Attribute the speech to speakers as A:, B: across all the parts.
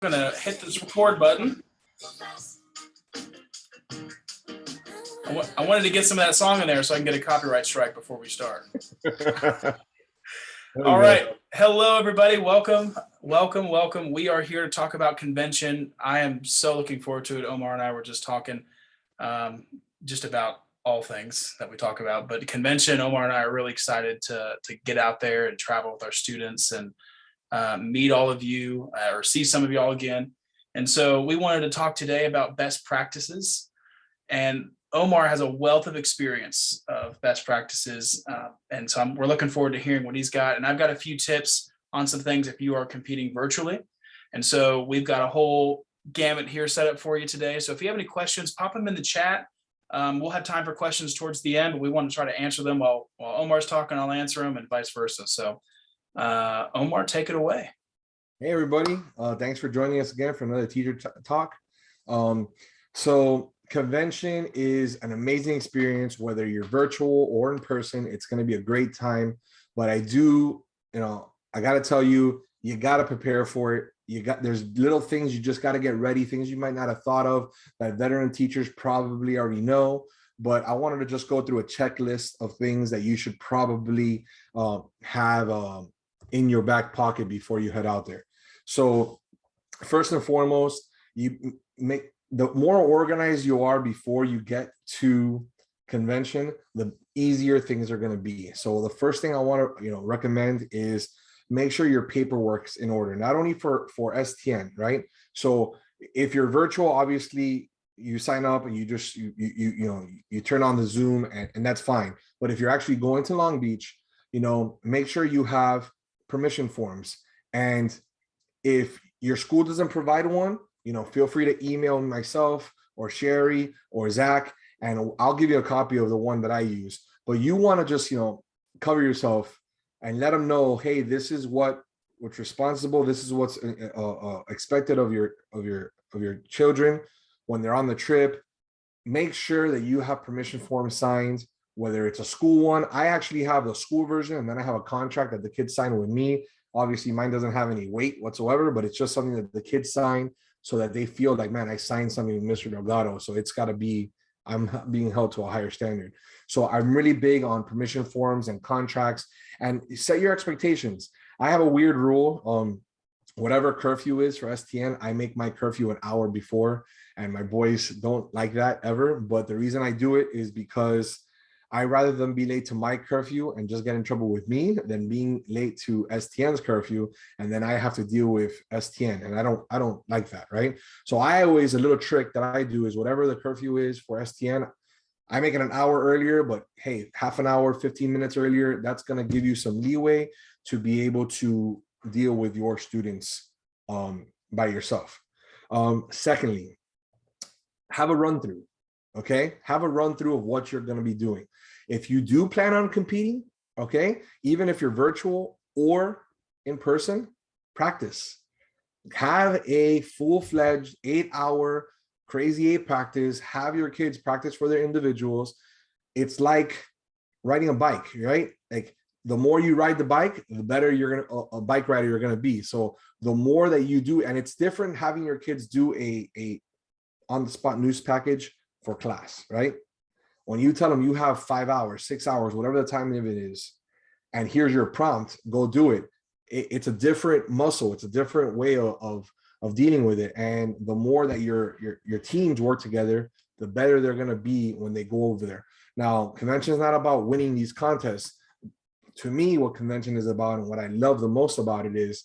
A: Gonna hit this record button. I wanted to get some of that song in there so I can get a copyright strike before we start. All right. Hello, everybody. Welcome. We are here to talk about convention. I am so looking forward to it. Omar and I were just talking just about all things that we talk about. But convention, Omar and I are really excited to get out there and travel with our students and meet all of you or see some of you all again. And so we wanted to talk today about best practices. And Omar has a wealth of experience of best practices. And so we're looking forward to hearing what he's got. And I've got a few tips on some things if you are competing virtually. And so we've got a whole gamut here set up for you today. So if you have any questions, pop them in the chat. We'll have time for questions towards the end, but we want to try to answer them while Omar's talking, I'll answer them and vice versa. So Omar, take it away.
B: Hey, everybody. Thanks for joining us again for another teacher talk. So convention is an amazing experience, whether you're virtual or in person. It's going to be a great time. But I got to tell you, you got to prepare for it. There's little things you just got to get ready, things you might not have thought of that veteran teachers probably already know. But I wanted to just go through a checklist of things that you should probably have in your back pocket before you head out there. So first and foremost, the more organized you are before you get to convention, the easier things are going to be. So the first thing I want to recommend is make sure your paperwork's in order, not only for STN, right? So if you're virtual, obviously you sign up and you turn on the Zoom and that's fine. But if you're actually going to Long Beach, make sure you have permission forms. And if your school doesn't provide one, feel free to email myself or Sherry or Zach, and I'll give you a copy of the one that I use. But you want to just, cover yourself and let them know, hey, this is what's responsible. This is what's expected of your children when they're on the trip. Make sure that you have permission forms signed, whether it's a school one. I actually have the school version, and then I have a contract that the kids sign with me. Obviously, mine doesn't have any weight whatsoever, but it's just something that the kids sign so that they feel like, man, I signed something with Mr. Delgado. So it's got to be, I'm being held to a higher standard. So I'm really big on permission forms and contracts, and set your expectations. I have a weird rule. Whatever curfew is for STN, I make my curfew an hour before, and my boys don't like that ever. But the reason I do it is because I rather than be late to my curfew and just get in trouble with me than being late to STN's curfew, and then I have to deal with STN, and I don't like that, right? So a little trick that I do is whatever the curfew is for STN, I make it an hour earlier, but hey, half an hour, 15 minutes earlier, that's going to give you some leeway to be able to deal with your students by yourself. Secondly, have a run through. Okay, have a run through of what you're going to be doing. If you do plan on competing, okay, even if you're virtual or in person, practice. Have a full-fledged 8-hour crazy 8 practice. Have your kids practice for their individuals. It's like riding a bike, right? Like the more you ride the bike, the better a bike rider you're going to be. So the more that you do, and it's different having your kids do a on-the-spot news package for class, right? When you tell them you have 5 hours, 6 hours, whatever the time limit is, and here's your prompt, go do it. It's a different muscle. It's a different way of dealing with it. And the more that your teams work together, the better they're going to be when they go over there. Now, convention is not about winning these contests. To me, what convention is about and what I love the most about it is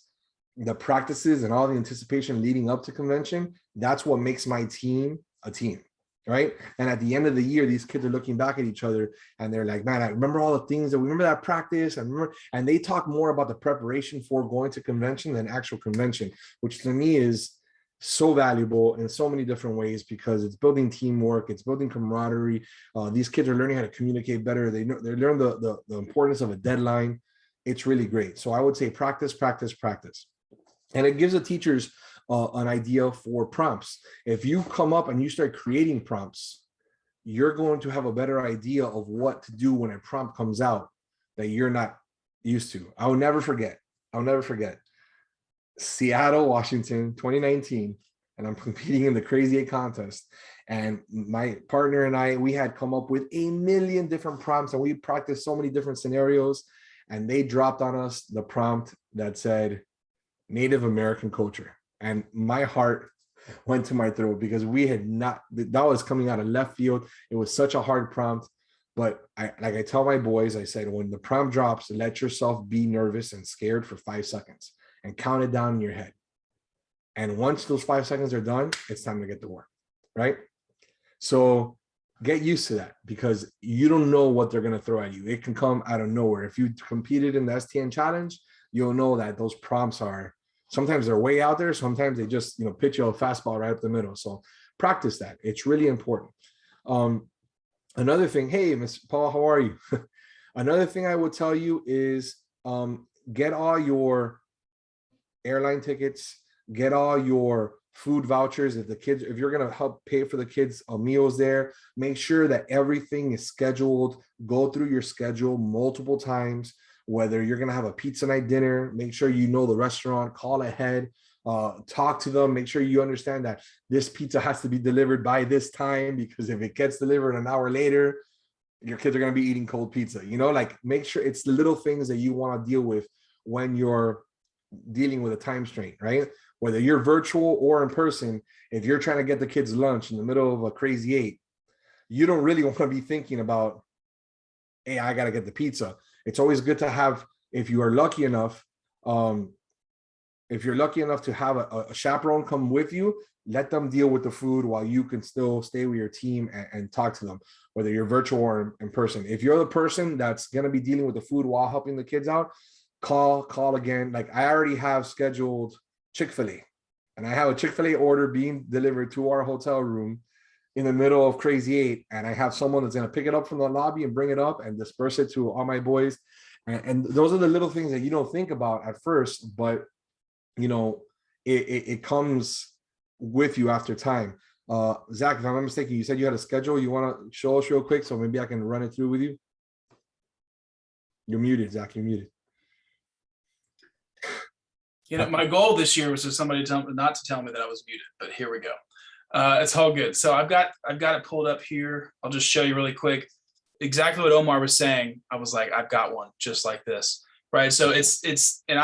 B: the practices and all the anticipation leading up to convention. That's what makes my team a team. Right. And at the end of the year, these kids are looking back at each other and they're like, man, I remember all the things that we remember that practice. And they talk more about the preparation for going to convention than actual convention, which to me is so valuable in so many different ways because it's building teamwork, it's building camaraderie. These kids are learning how to communicate better. They learn the importance of a deadline. It's really great. So I would say practice, practice, practice. And it gives the teachers an idea for prompts. If you come up and you start creating prompts, you're going to have a better idea of what to do when a prompt comes out that you're not used to. I'll never forget. Seattle, Washington, 2019, and I'm competing in the Crazy Eight contest. And my partner and I, we had come up with a million different prompts, and we practiced so many different scenarios. And they dropped on us the prompt that said Native American culture. And my heart went to my throat because we had not, that was coming out of left field. It was such a hard prompt. But I tell my boys, I said, when the prompt drops, let yourself be nervous and scared for 5 seconds and count it down in your head. And once those 5 seconds are done, it's time to get to work, right? So get used to that because you don't know what they're going to throw at you. It can come out of nowhere. If you competed in the STN challenge, you'll know that those prompts are, sometimes they're way out there. Sometimes they just, pitch you a fastball right up the middle. So practice that. It's really important. Another thing, hey, Miss Paul, how are you? Another thing I would tell you is get all your airline tickets, get all your food vouchers. If you're going to help pay for the kids' meals there, make sure that everything is scheduled. Go through your schedule multiple times, whether you're going to have a pizza night dinner, make sure you know the restaurant, call ahead, talk to them, make sure you understand that this pizza has to be delivered by this time, because if it gets delivered an hour later, your kids are going to be eating cold pizza. Make sure it's the little things that you want to deal with when you're dealing with a time strain, right? Whether you're virtual or in person, if you're trying to get the kids lunch in the middle of a Crazy Eight, you don't really want to be thinking about, hey, I got to get the pizza. It's always good to have, if you are lucky enough, to have a chaperone come with you, let them deal with the food while you can still stay with your team and talk to them, whether you're virtual or in person. If you're the person that's going to be dealing with the food while helping the kids out, call again. Like I already have scheduled Chick-fil-A, and I have a Chick-fil-A order being delivered to our hotel room in the middle of Crazy Eight, and I have someone that's going to pick it up from the lobby and bring it up and disperse it to all my boys. And those are the little things that you don't think about at first, but it comes with you after time. Zach, if I'm not mistaken, you said you had a schedule you want to show us real quick, so maybe I can run it through with you. You're muted, Zach. You're muted.
A: My goal this year was for somebody not to tell me that I was muted, but here we go. It's all good. So I've got it pulled up here. I'll just show you really quick exactly what Omar was saying. I was like, I've got one just like this, right? So and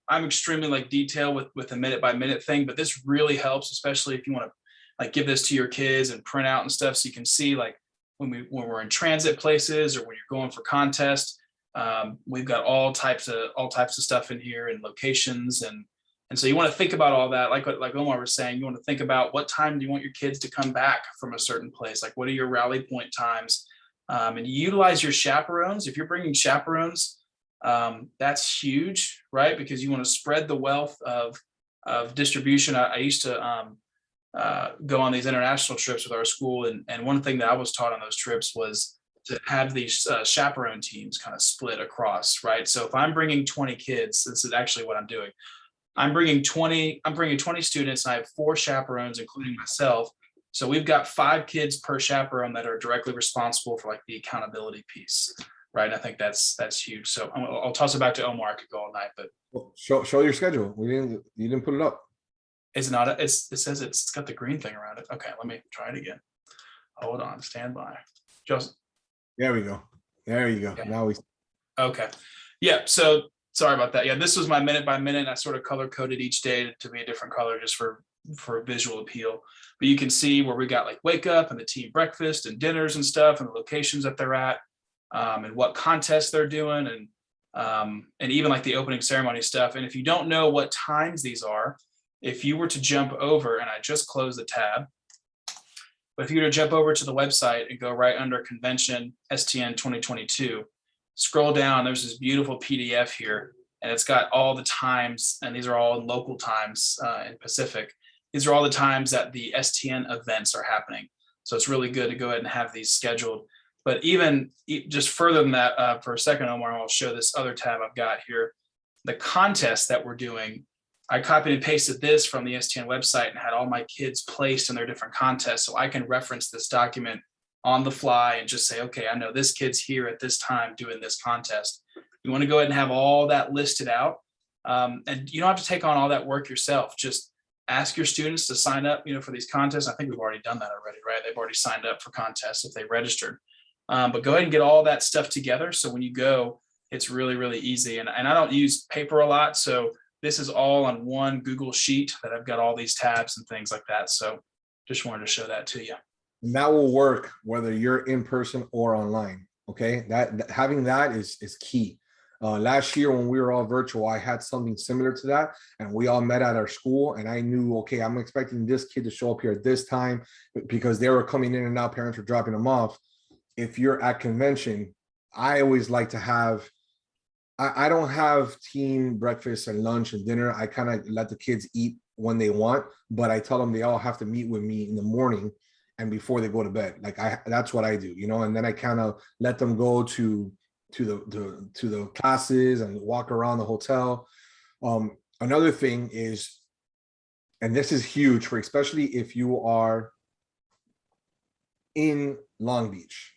A: I'm extremely detailed with a minute by minute thing, but this really helps, especially if you want to give this to your kids and print out and stuff, so you can see when we're in transit places or when you're going for contests. We've got all types of stuff in here and locations, and so you want to think about all that, like Omar was saying. You want to think about what time do you want your kids to come back from a certain place, like what are your rally point times, and utilize your chaperones. If you're bringing chaperones, that's huge, right? Because you want to spread the wealth of distribution. I used to go on these international trips with our school, and one thing that I was taught on those trips was to have these chaperone teams kind of split across, right? So if I'm bringing 20 kids, this is actually what I'm doing. I'm bringing 20 students, and I have 4 chaperones, including myself. So we've got 5 kids per chaperone that are directly responsible for the accountability piece, right? And I think that's huge. So I'll toss it back to Omar. I could go all night, but
B: show your schedule. You didn't put it up.
A: It's not. It says it's got the green thing around it. Okay, let me try it again. Hold on, stand by. Just.
B: There we go. There you go. Okay. Now we.
A: Okay. Yeah. So sorry about that. Yeah, this was my minute by minute. I sort of color coded each day to be a different color just for visual appeal. But you can see where we got wake up and the team breakfast and dinners and stuff, and the locations that they're at, and what contests they're doing, and even the opening ceremony stuff. And if you don't know what times these are, if you were to jump over, and I just closed the tab, but if you were to jump over to the website and go right under Convention STN 2022, scroll down, there's this beautiful PDF here, and it's got all the times, and these are all in local times in Pacific. These are all the times that the STN events are happening. So it's really good to go ahead and have these scheduled. But even just further than that, for a second, Omar, I'll show this other tab I've got here. The contest that we're doing, I copied and pasted this from the STN website and had all my kids placed in their different contests. So I can reference this document on the fly and just say, okay, I know this kid's here at this time doing this contest. You want to go ahead and have all that listed out. And you don't have to take on all that work yourself. Just ask your students to sign up, for these contests. I think we've already done that already, right? They've already signed up for contests if they registered. But go ahead and get all that stuff together. So when you go, it's really, really easy. And I don't use paper a lot. So this is all on one Google sheet that I've got all these tabs and things like that. So just wanted to show that to you.
B: And that will work whether you're in person or online. Okay, having that is key. Last year when we were all virtual, I had something similar to that, and we all met at our school, and I knew, okay, I'm expecting this kid to show up here at this time because they were coming in and out, parents were dropping them off. If you're at convention, I always like to have, I don't have team breakfast and lunch and dinner. I kind of let the kids eat when they want, but I tell them they all have to meet with me in the morning and before they go to bed. Like that's what I do, and then I kind of let them go to the classes and walk around the hotel. Another thing is, and this is huge for especially if you are in Long Beach,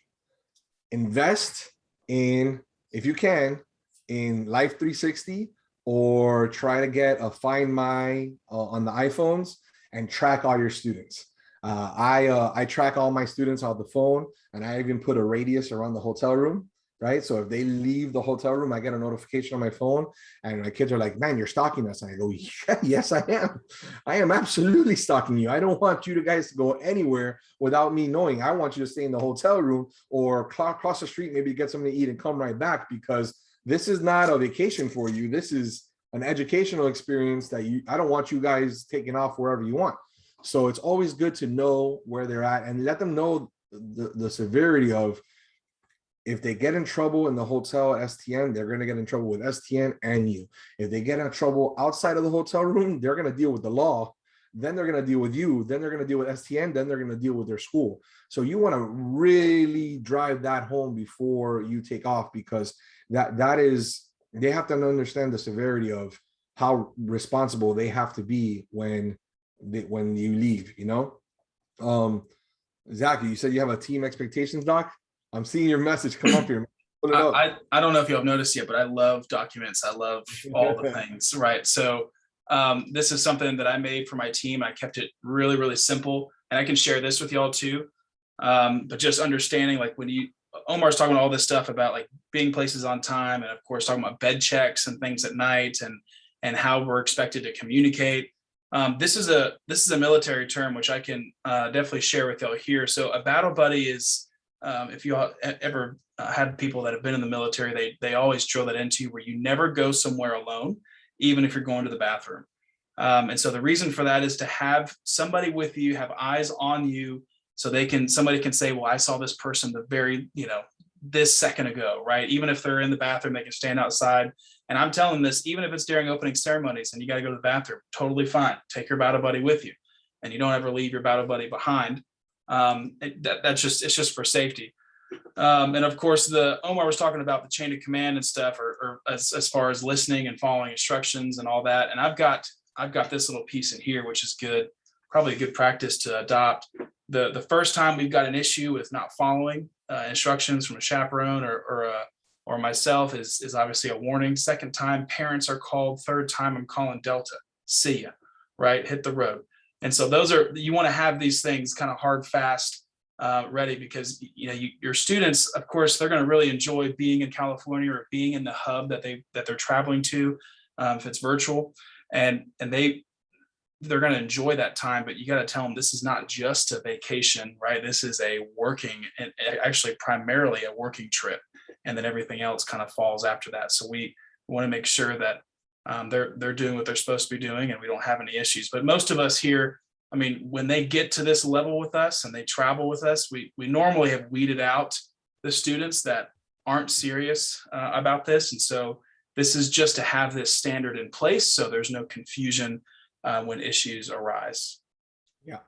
B: invest in, if you can, in Life 360, or try to get a Find My on the iPhones and track all your students. I track all my students on the phone, and I even put a radius around the hotel room, right? So if they leave the hotel room, I get a notification on my phone, and my kids are like, "Man, you're stalking us." And I go, "Yeah, yes, I am. I am absolutely stalking you. I don't want you guys to go anywhere without me knowing. I want you to stay in the hotel room or cross the street, maybe get something to eat and come right back, because this is not a vacation for you. This is an educational experience that I don't want you guys taking off wherever you want." So it's always good to know where they're at and let them know the severity of, if they get in trouble in the hotel at STN, they're going to get in trouble with STN and you. If they get in trouble outside of the hotel room, they're going to deal with the law. Then they're going to deal with you. Then they're going to deal with STN. Then they're going to deal with their school. So you want to really drive that home before you take off, because that is, they have to understand the severity of how responsible they have to be when you leave, Zach, you said you have a team expectations doc. I'm seeing your message come up here. Put it up.
A: I don't know if you have noticed yet, but I love documents. I love all the things, right? So this is something that I made for my team. I kept it really, really simple, and I can share this with y'all too. But just understanding, like when Omar's talking all this stuff about like being places on time, and of course talking about bed checks and things at night, and how we're expected to communicate. This is a military term which I can definitely share with y'all here. So a battle buddy is, if you ever had people that have been in the military, they always drill that into you, where you never go somewhere alone, even if you're going to the bathroom. And so the reason for that is to have somebody with you, have eyes on you, so somebody can say, well, I saw this person this second ago, right? Even if they're in the bathroom, they can stand outside. And I'm telling this, even if it's during opening ceremonies and you got to go to the bathroom, totally fine. Take your battle buddy with you, and you don't ever leave your battle buddy behind. It's just for safety. And of course, Omar was talking about the chain of command and stuff, or as far as listening and following instructions and all that. And I've got this little piece in here, which is good, probably a good practice to adopt. The first time we've got an issue with not following instructions from a chaperone or myself is obviously a warning. Second time, parents are called. Third time, I'm calling Delta. See ya, right? Hit the road. And so you want to have these things kind of hard, fast, ready, because your students, of course, they're going to really enjoy being in California or being in the hub that they're traveling to, if it's virtual, and they're going to enjoy that time. But you got to tell them this is not just a vacation, right? This is a working, and actually primarily a working trip, and then everything else kind of falls after that. So we want to make sure that they're doing what they're supposed to be doing, and we don't have any issues. But most of us here, I mean, when they get to this level with us and they travel with us, we normally have weeded out the students that aren't serious about this. And so this is just to have this standard in place, so there's no confusion when issues arise.
B: Yeah.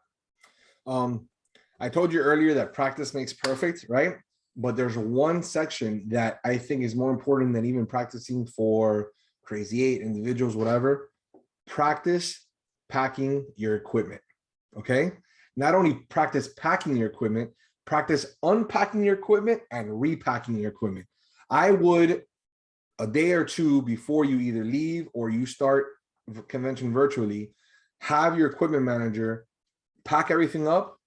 B: I told you earlier that practice makes perfect, right? But there's one section that I think is more important than even practicing for Crazy 8 individuals, whatever. Practice packing your equipment. Okay. Not only practice packing your equipment, practice unpacking your equipment and repacking your equipment. I would a day or two before you either leave or you start convention virtually, have your equipment manager pack everything up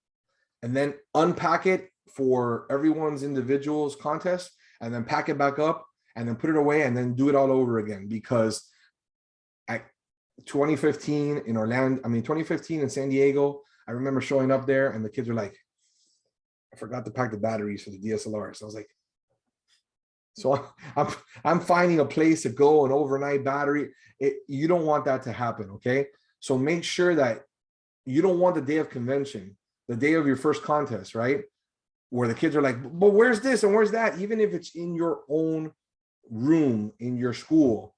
B: and then unpack it for everyone's individual's contest, and then pack it back up and then put it away and then do it all over again. Because at 2015 in Orlando, 2015 in San Diego, I remember showing up there and the kids were like, I forgot to pack the batteries for the DSLR. So I was like, so I'm finding a place to go, an overnight battery. You don't want that to happen, okay? So make sure that you don't want the day of convention, the day of your first contest, right? Where the kids are like, but where's this and where's that? Even if it's in your own room in your school,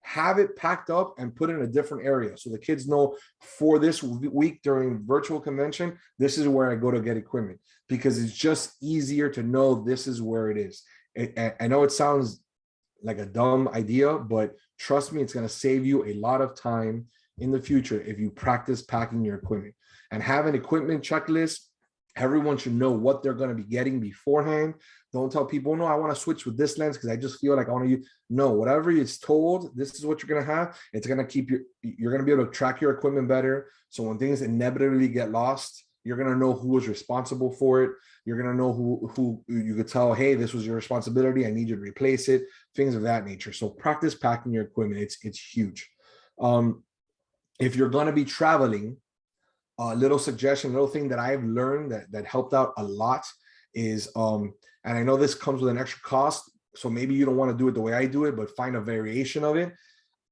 B: have it packed up and put in a different area so the kids know for this week during virtual convention, this is where I go to get equipment, because it's just easier to know this is where it is. I know it sounds like a dumb idea, but trust me, it's going to save you a lot of time in the future if you practice packing your equipment and have an equipment checklist. Everyone should know what they're going to be getting beforehand. Don't tell people, no, I want to switch with this lens because I just feel like I want to use. No, whatever it's told, this is what you're going to have. It's going to keep you're going to be able to track your equipment better. So when things inevitably get lost, you're going to know who was responsible for it. You're going to know who you could tell, hey, this was your responsibility. I need you to replace it, things of that nature. So practice packing your equipment. It's huge. If you're going to be traveling, a little suggestion, little thing that I've learned that helped out a lot is, and I know this comes with an extra cost, so maybe you don't want to do it the way I do it, but find a variation of it.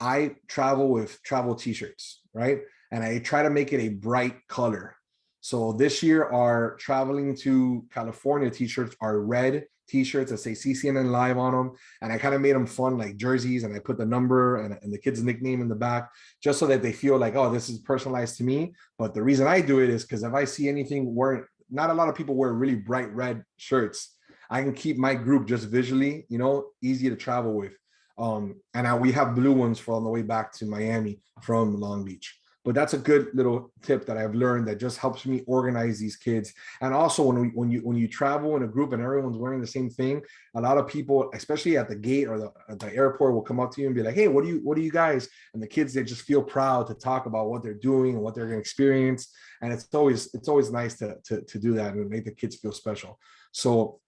B: I travel with travel t-shirts, right? And I try to make it a bright color. So this year, our traveling to California t-shirts are red t-shirts that say CCNN Live on them. And I kind of made them fun, like jerseys, and I put the number and the kid's nickname in the back, just so that they feel like, oh, this is personalized to me. But the reason I do it is because if I see anything where not a lot of people wear really bright red shirts, I can keep my group just visually, easy to travel with. And we have blue ones for on the way back to Miami from Long Beach. But that's a good little tip that I've learned that just helps me organize these kids. And also when you travel in a group and everyone's wearing the same thing, a lot of people, especially at the gate or the airport, will come up to you and be like, hey, what do you guys? And the kids, they just feel proud to talk about what they're doing and what they're going to experience. And it's always nice to do that and make the kids feel special. So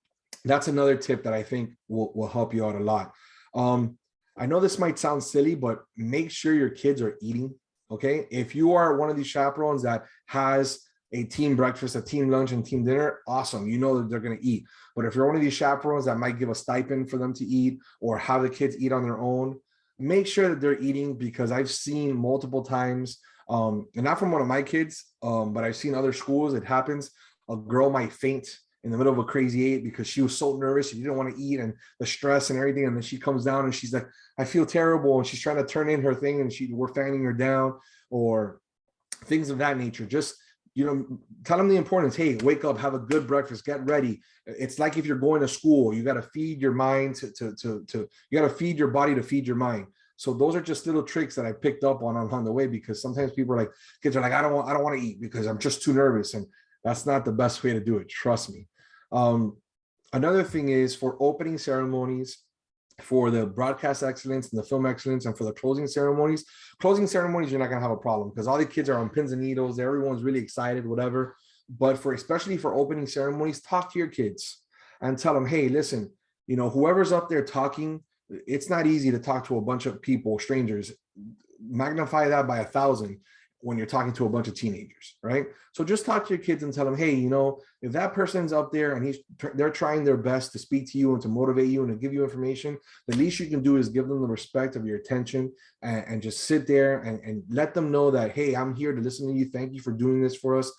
B: that's another tip that I think will help you out a lot. I know this might sound silly, but make sure your kids are eating. Okay, if you are one of these chaperones that has a team breakfast, a team lunch, and team dinner, awesome. You know that they're going to eat. But if you're one of these chaperones that might give a stipend for them to eat or have the kids eat on their own, make sure that they're eating, because I've seen multiple times, and not from one of my kids, but I've seen other schools, it happens. A girl might faint in the middle of a crazy eight because she was so nervous. She didn't want to eat and the stress and everything. And then she comes down and she's like, I feel terrible. And she's trying to turn in her thing and we're fanning her down or things of that nature. Just, tell them the importance. Hey, wake up, have a good breakfast, get ready. It's like if you're going to school, you got to feed your mind you got to feed your body to feed your mind. So those are just little tricks that I picked up on the way, because sometimes people are like, kids are like, I don't want to eat because I'm just too nervous. And that's not the best way to do it. Trust me. Another thing is for opening ceremonies, for the broadcast excellence and the film excellence, and for the closing ceremonies, you're not going to have a problem because all the kids are on pins and needles. Everyone's really excited, whatever. But especially for opening ceremonies, talk to your kids and tell them, hey, listen, whoever's up there talking, it's not easy to talk to a bunch of people, strangers. Magnify that by 1,000 when you're talking to a bunch of teenagers, right? So just talk to your kids and tell them, hey, if that person's up there and they're trying their best to speak to you and to motivate you and to give you information, the least you can do is give them the respect of your attention and just sit there and let them know that, hey, I'm here to listen to you. Thank you for doing this for us.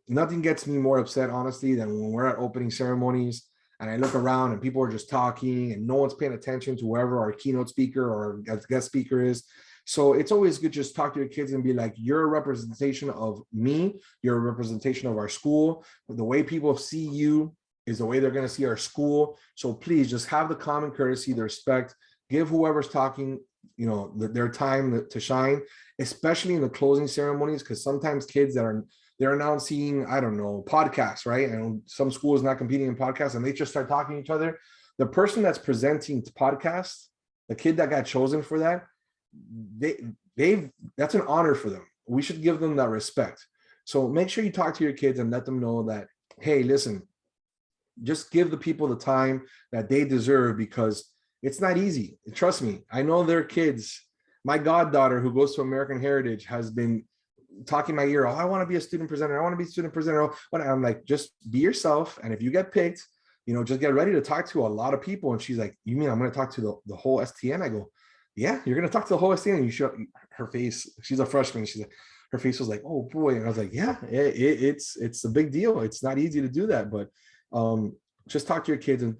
B: Nothing gets me more upset, honestly, than when we're at opening ceremonies and I look around and people are just talking and no one's paying attention to whoever our keynote speaker or guest speaker is. So it's always good to just talk to your kids and be like, you're a representation of me. You're a representation of our school. The way people see you is the way they're going to see our school. So please just have the common courtesy, the respect, give whoever's talking, their time to shine, especially in the closing ceremonies, because sometimes kids they're announcing, I don't know, podcasts, right? And some schools not competing in podcasts and they just start talking to each other. The person that's presenting to podcasts the kid that got chosen for that, that's an honor for them. We should give them that respect. So make sure you talk to your kids and let them know that, hey, listen, just give the people the time that they deserve, because it's not easy. Trust me, I know their kids. My goddaughter, who goes to American Heritage, has been talking my ear. Oh, I want to be a student presenter. I want to be a student presenter. I'm like, just be yourself. And if you get picked, just get ready to talk to a lot of people. And she's like, you mean I'm going to talk to the whole STN? I go, yeah, you're going to talk to the whole STN. And you show her face. She's a freshman. She's like, her face was like, oh boy. And I was like, yeah, it's a big deal. It's not easy to do that, but just talk to your kids and,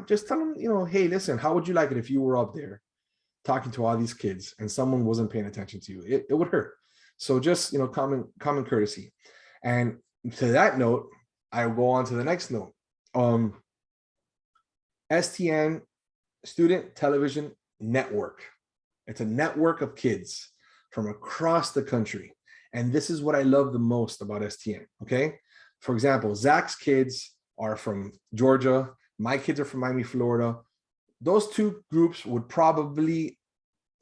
B: just tell them, hey, listen, how would you like it if you were up there talking to all these kids and someone wasn't paying attention to you? It would hurt. So just, common courtesy. And to that note, I will go on to the next note. STN, Student Television Network. It's a network of kids from across the country. And this is what I love the most about STN, okay? For example, Zach's kids are from Georgia. My kids are from Miami, Florida. Those two groups would probably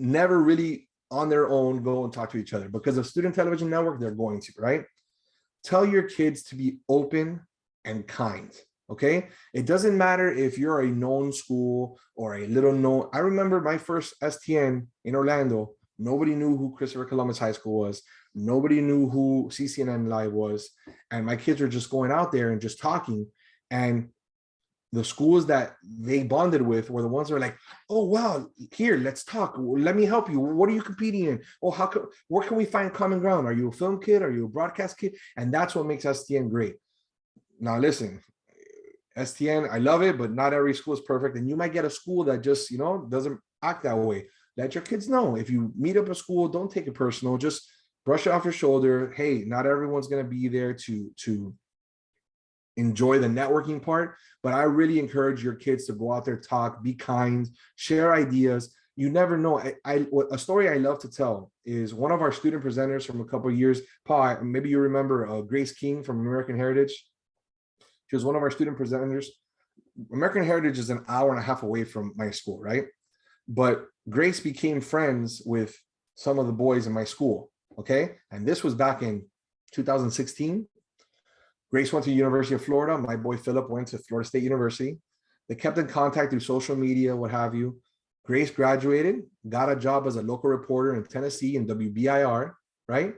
B: never really on their own go and talk to each other, because of Student Television Network, they're going to, right? Tell your kids to be open and kind, okay? It doesn't matter if you're a known school or a little known. I remember my first STN in Orlando. Nobody knew who Christopher Columbus High School was. Nobody knew who CCNN Live was. And my kids were just going out there and just talking. And the schools that they bonded with were the ones that were like, oh, wow, here, let's talk. Let me help you. What are you competing in? Oh, where can we find common ground? Are you a film kid? Are you a broadcast kid? And that's what makes STN great. Now, listen, STN, I love it, but not every school is perfect. And you might get a school that just, doesn't act that way. Let your kids know. If you meet up a school, don't take it personal. Just brush it off your shoulder. Hey, not everyone's going to be there to enjoy the networking part, but I really encourage your kids to go out there, talk, be kind, share ideas. You never know. A story I love to tell is one of our student presenters from a couple of years. Paul, maybe you remember Grace King from American Heritage. She was one of our student presenters. American Heritage is an hour and a half away from my school, right? But Grace became friends with some of the boys in my school, okay? And this was back in 2016. Grace went to the University of Florida. My boy Philip went to Florida State University. They kept in contact through social media, what have you. Grace graduated, got a job as a local reporter in Tennessee in WBIR, right?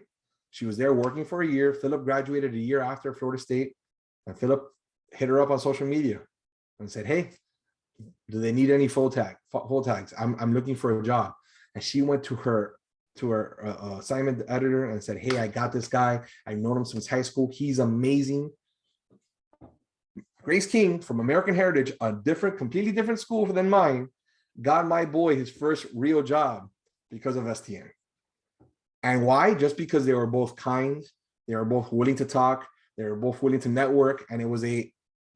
B: She was there working for a year. Philip graduated a year after Florida State. And Philip hit her up on social media and said, hey, do they need any full tags? I'm looking for a job. And she went to her assignment editor and said, hey, I got this guy. I've known him since high school. He's amazing. Grace King from American Heritage, a completely different school than mine, got my boy his first real job because of STN. And why? Just because they were both kind. They were both willing to talk. They were both willing to network. And it was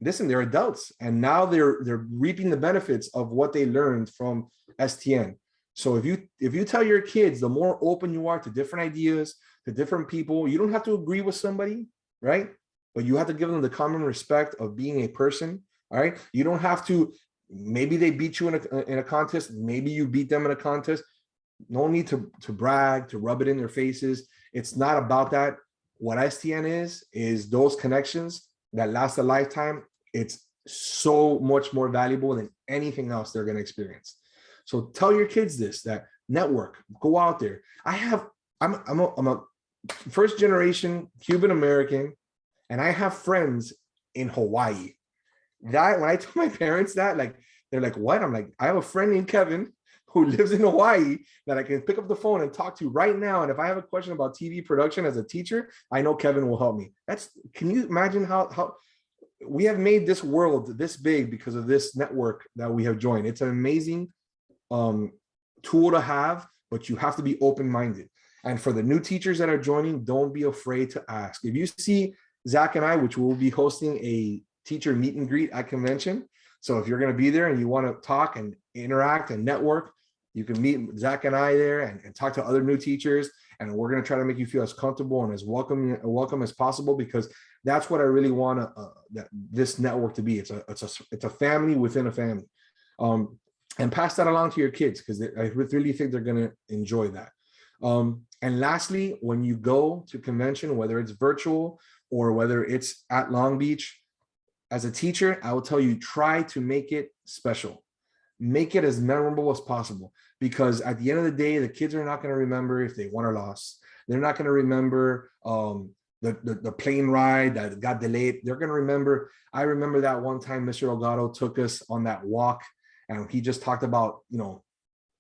B: listen, they're adults. And now they're reaping the benefits of what they learned from STN. So if you tell your kids, the more open you are to different ideas, to different people, you don't have to agree with somebody, right? But you have to give them the common respect of being a person, all right? You don't have to, maybe they beat you in a contest, maybe you beat them in a contest. No need to brag, to rub it in their faces. It's not about that. What STN is those connections that last a lifetime. It's so much more valuable than anything else they're going to experience. So tell your kids this, that network, go out there. I'm a first generation Cuban American, and I have friends in Hawaii. That when I tell my parents that, like, they're like, what? I'm like, I have a friend named Kevin who lives in Hawaii that I can pick up the phone and talk to right now. And if I have a question about TV production as a teacher, I know Kevin will help me. Can you imagine how we have made this world this big because of this network that we have joined? It's an amazing tool to have, but you have to be open-minded. And for the new teachers that are joining, don't be afraid to ask. If you see Zach and I, which will be hosting a teacher meet and greet at convention. So if you're going to be there and you want to talk and interact and network, you can meet Zach and I there and talk to other new teachers. And we're going to try to make you feel as comfortable and as welcome as possible, because that's what I really want this network to be. It's a family within a family. and pass that along to your kids, because I really think they're going to enjoy that. And lastly, when you go to convention, whether it's virtual or whether it's at Long Beach, as a teacher, I will tell you, try to make it special. Make it as memorable as possible, because at the end of the day, the kids are not going to remember if they won or lost. They're not going to remember the plane ride that got delayed. They're going to remember. I remember that one time Mr. Delgado took us on that walk, and he just talked about,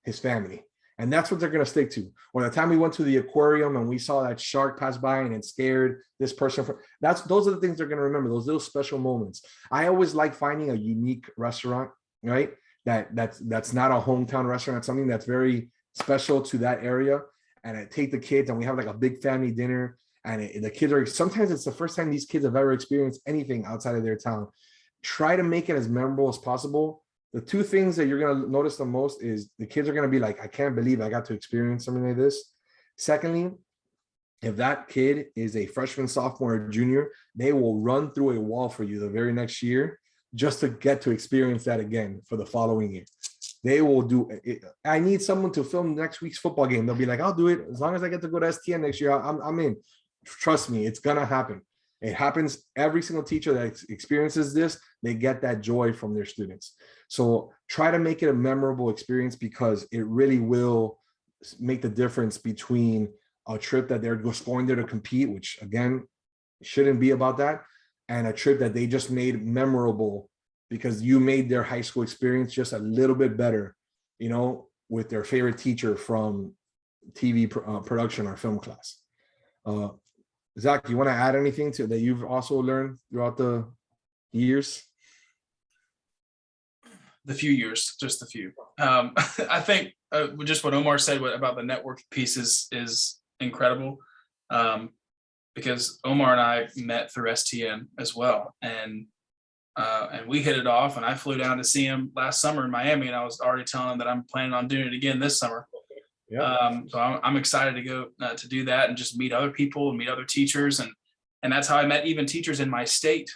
B: his family. And that's what they're going to stick to. Or the time we went to the aquarium and we saw that shark pass by and it scared this person. Those are the things they're going to remember, those little special moments. I always like finding a unique restaurant, right? That's not a hometown restaurant, something that's very special to that area. And I take the kids and we have like a big family dinner. And the kids are, sometimes it's the first time these kids have ever experienced anything outside of their town. Try to make it as memorable as possible. The two things that you're going to notice the most is the kids are going to be like, I can't believe I got to experience something like this. Secondly, if that kid is a freshman, sophomore, or junior, they will run through a wall for you the very next year just to get to experience that again for the following year. They will do it. I need someone to film next week's football game. They'll be like, I'll do it. As long as I get to go to STN next year, I'm in. Trust me, it's going to happen. It happens. Every single teacher that experiences this, they get that joy from their students. So try to make it a memorable experience, because it really will make the difference between a trip that they're just going there to compete, which again, shouldn't be about that, and a trip that they just made memorable because you made their high school experience just a little bit better, with their favorite teacher from TV production or film class. Zach, you want to add anything to that you've also learned throughout the years?
A: The few years, just a few. I think just what Omar said about the network piece is incredible, because Omar and I met through STN as well, and we hit it off. And I flew down to see him last summer in Miami, and I was already telling him that I'm planning on doing it again this summer. Yeah. So I'm excited to go to do that and just meet other people and meet other teachers, and that's how I met even teachers in my state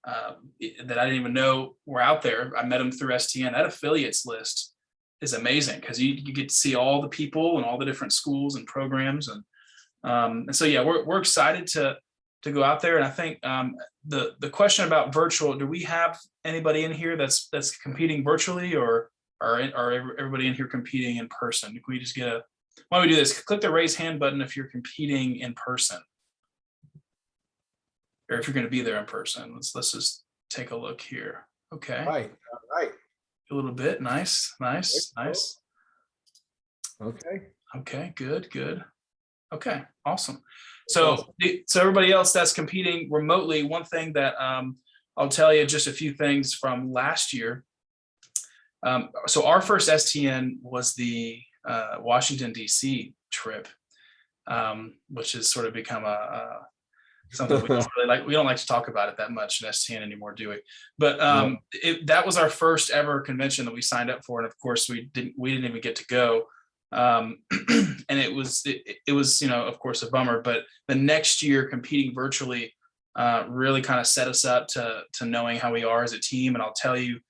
A: that I didn't even know were out there. I met them through STN. That affiliates list is amazing, because you get to see all the people and all the different schools and programs, and so yeah, we're excited to go out there. And I think the question about virtual, do we have anybody in here that's competing virtually, or are everybody in here competing in person? Can we just why don't we do this? Click the raise hand button if you're competing in person, or if you're going to be there in person. Let's just take a look here. Okay.
B: All right.
A: A little bit. Nice. Okay. Good. Okay. Awesome. So everybody else that's competing remotely, one thing that I'll tell you just a few things from last year. So our first STN was the Washington, D.C. trip, which has sort of become something we don't really like. We don't like to talk about it that much in STN anymore, do we? But that was our first ever convention that we signed up for, and of course we didn't even get to go. And it was of course a bummer. But the next year, competing virtually really kind of set us up to knowing how we are as a team. And I'll tell you,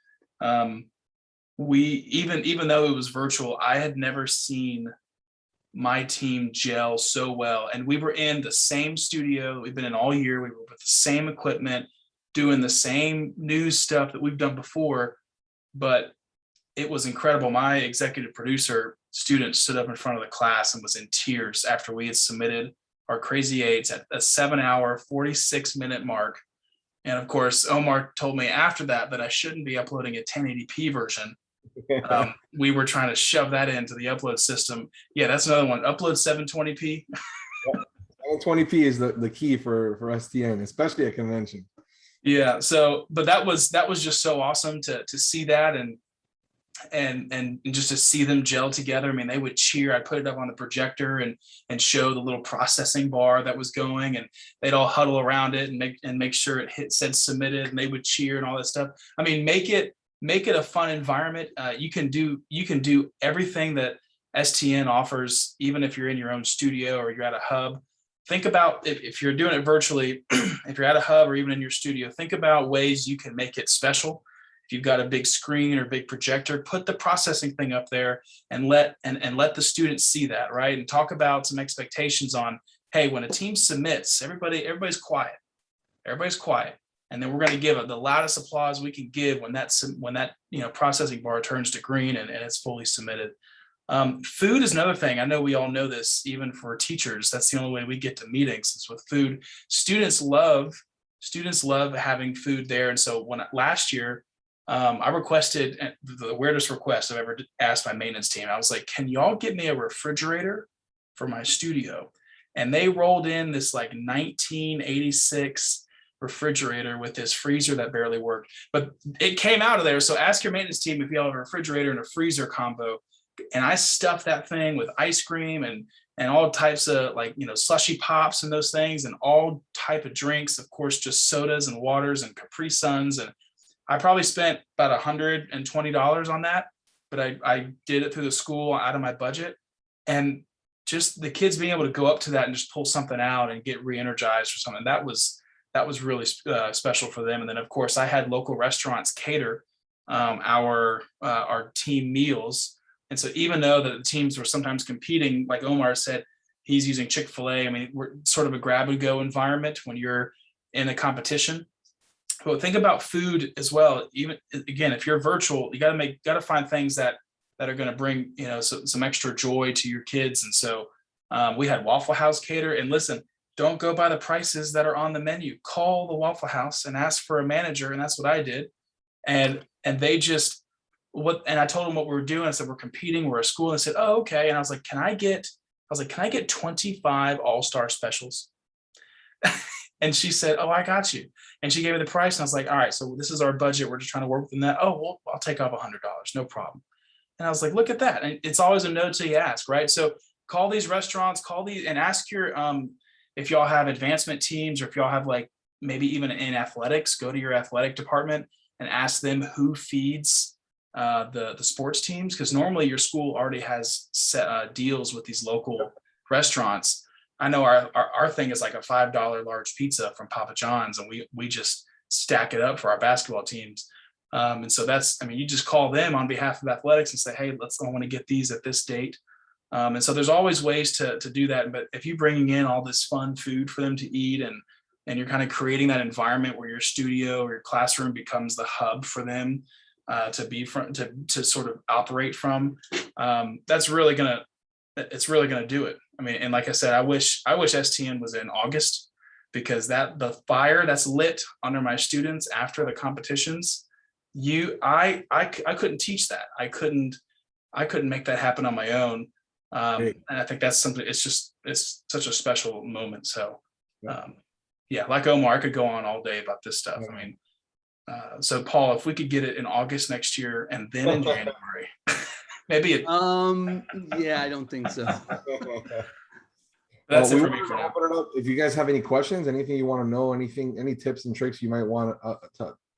A: we even though it was virtual, I had never seen my team gel so well. And we were in the same studio that we've been in all year. We were with the same equipment, doing the same news stuff that we've done before, but it was incredible. My executive producer student stood up in front of the class and was in tears after we had submitted our Crazy Eights at a 7-hour, 46-minute mark. And of course, Omar told me after that I shouldn't be uploading a 1080p version. We were trying to shove that into the upload system. Yeah, that's another one. Upload 720p.
B: 720p is the key for STN, especially at convention.
A: Yeah. So, but that was just so awesome to see that and just to see them gel together. I mean, they would cheer. I put it up on the projector and show the little processing bar that was going, and they'd all huddle around it and make sure it said submitted, and they would cheer and all that stuff. I mean, make it a fun environment. You can do everything that STN offers, even if you're in your own studio or you're at a hub. Think about if you're doing it virtually, if you're at a hub or even in your studio, think about ways you can make it special if you've got a big screen or big projector, put the processing thing up there and let the students see that, right? And talk about some expectations on, hey, when a team submits, everybody's quiet. Everybody's quiet. And then we're going to give the loudest applause we can give when that processing bar turns to green and it's fully submitted. Food is another thing. I know we all know this, even for teachers. That's the only way we get to meetings is with food. Students love having food there. And so last year, I requested the weirdest request I've ever asked my maintenance team. I was like, can y'all get me a refrigerator for my studio? And they rolled in this like 1986 refrigerator with this freezer that barely worked, but it came out of there. So ask your maintenance team if you have a refrigerator and a freezer combo. And I stuffed that thing with ice cream and all types of slushy pops and those things and all type of drinks, of course, just sodas and waters and Capri Suns. And I probably spent about $120 on that, but I did it through the school out of my budget. And just the kids being able to go up to that and just pull something out and get re-energized or something, that was really special for them. And then of course I had local restaurants cater our team meals. And so even though the teams were sometimes competing, like Omar said, he's using Chick-fil-A. I mean, we're sort of a grab and go environment when you're in a competition. But think about food as well. Even again, if you're virtual, you got to find things that are going to bring, some extra joy to your kids. And so we had Waffle House cater. And listen, don't go by the prices that are on the menu. Call the Waffle House and ask for a manager. And that's what I did. And they just, and I told them what we were doing. I said, we're competing, we're a school. And I said, oh, okay. And I was like, can I get 25 all-star specials? And she said, oh, I got you. And she gave me the price. And I was like, all right, so this is our budget. We're just trying to work within that. Oh, well, I'll take off $100. No problem. And I was like, look at that. And it's always a no till you ask, right? So call these restaurants, and ask your, if y'all have advancement teams, or if y'all have like maybe even in athletics, go to your athletic department and ask them who feeds the sports teams, because normally your school already has set deals with these local restaurants. I know our thing is like a $5 large pizza from Papa John's, and we just stack it up for our basketball teams. And so you just call them on behalf of athletics and say, hey, I want to get these at this date. And so there's always ways to do that. But if you're bringing in all this fun food for them to eat and you're kind of creating that environment where your studio or your classroom becomes the hub for them to sort of operate from, it's really gonna do it. I mean, and like I said, I wish STN was in August, because the fire that's lit under my students after the competitions, I couldn't teach that. I couldn't make that happen on my own. And I think that's something, it's such a special moment. So like Omar, I could go on all day about this stuff. I mean, so Paul, if we could get it in August next year and then in January, maybe
C: I don't think so.
A: That's it for me for now.
B: Open it up. If you guys have any questions, anything you want to know, any tips and tricks you might want